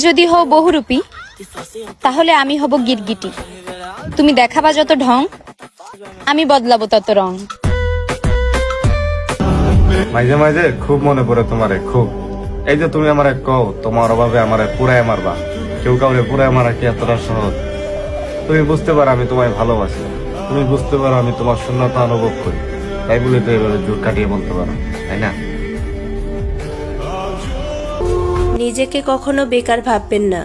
যদি হও বহুরূপী তাহলে আমি হব গিরগিটি। তুমি দেখাবা যত ঢং, আমি বদলাবো তত রং। মাঝে মাঝে খুব মনে পড়ে তোমারে, খুব। এই যে তুমি আমারে কও তোমার অভাবে আমারে পুরাই মারবা, কেউ কাউরে পুরাই মারা কি এতটা সহজ? তুমি বুঝতে পারো আমি তোমায় ভালোবাসি, তুমি বুঝতে পারো আমি তোমার শূন্যতা অনুভব করি, তাই বলে তো এভাবে জোর কাটিয়ে বলতে পারো, তাই না? নিজেকে কখনো বেকার ভাববেন না।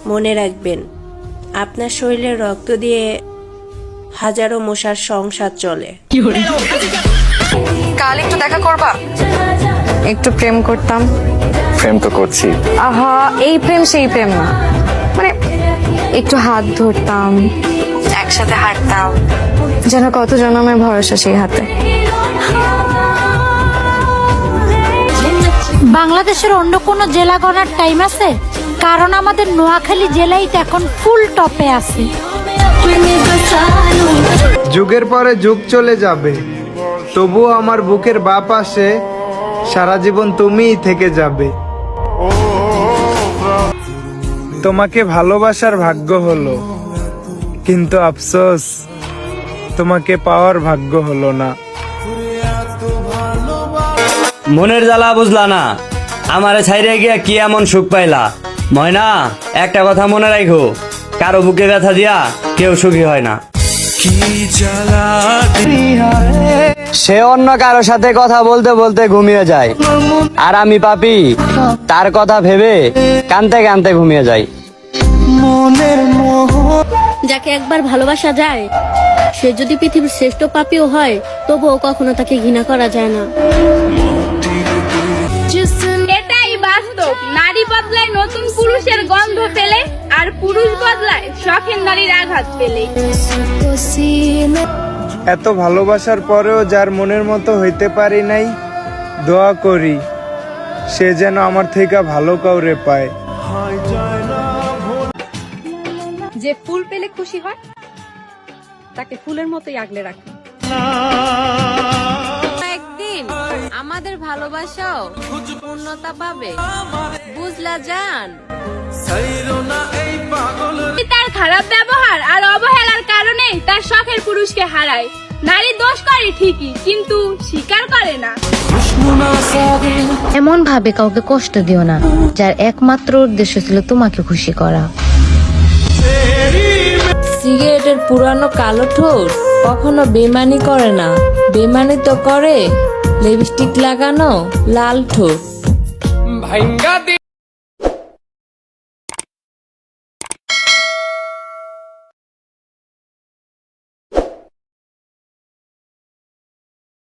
মনে রাখবেন, আপনার শরীরের রক্ত দিয়ে হাজারো মশার সংসার চলে। কাল একটু দেখা করবা? একটু প্রেম করতাম। প্রেম তো করছি। আহা, এই প্রেম সেই প্রেম না, মানে একটু হাত ধরতাম, একসাথে হাঁটতাম, যেন কত জন্মের ভরসা সেই হাতে। বাংলাদেশের অন্য কোনো জেলা গণার টাইম আছে? কারণ আমাদের নোয়াখালী জেলাই তো এখন ফুল টপে আছে। যুগের পরে যুগ চলে যাবে, তবুও আমার বুকের বাঁ পাশে সারা জীবন তুমিই থেকে যাবে। তোমাকে ভালোবাসার ভাগ্য হলো, কিন্তু আফসোস তোমাকে পাওয়ার ভাগ্য হলো না। মনের জ্বালা বুঝলা না, আমারে ছাইরে গিয়া কি এমন সুখ পাইলা? ময়না, একটা কথা মনে রাখো, কারো বুকে ব্যথা দিয়া কেউ সুখী হয় না। সে অন্য কারো সাথে কথা বলতে বলতে ঘুমিয়ে যায়, আর আমি পাপি তার কথা ভেবে কানতে কানতে ঘুমিয়ে যাই। যাকে একবার ভালোবাসা যায়, সে যদি পৃথিবীর শ্রেষ্ঠ পাপীও হয়, তবুও কখনো তাকে ঘৃণা করা যায় না। এটাই বাস্তব। নারী বদলায় নতুন পুরুষের গন্ধ পেলে, আর পুরুষ বদলায় শখের নারীর আঘাত পেলে। এত ভালোবাসার পরেও যার মনের মতো হইতে পারি নাই, দোয়া করি সে যেন আমার থেকে ভালো কাউরে পায়। যে ফুল পেলে খুশি হয়, তাকে ফুলের মতোই আগলে রাখে। একদিন আমাদের ভালোবাসাও পূর্ণতা পাবে, বুঝলা জান? তার খারাপ ব্যবহার আর অবহেলার কারণে তার শখের পুরুষকে হারায়। নারী দোষ করে ঠিকই, কিন্তু স্বীকার করে না। এমন ভাবে কাউকে কষ্ট দিও না যার একমাত্র উদ্দেশ্য ছিল তোমাকে খুশি করা। সিগারেটের পুরানো কালো ঠোঁট কখনো বেমানি করে না, বেমানি তো করে লিপস্টিক লাগানো লাল ঠোঁট।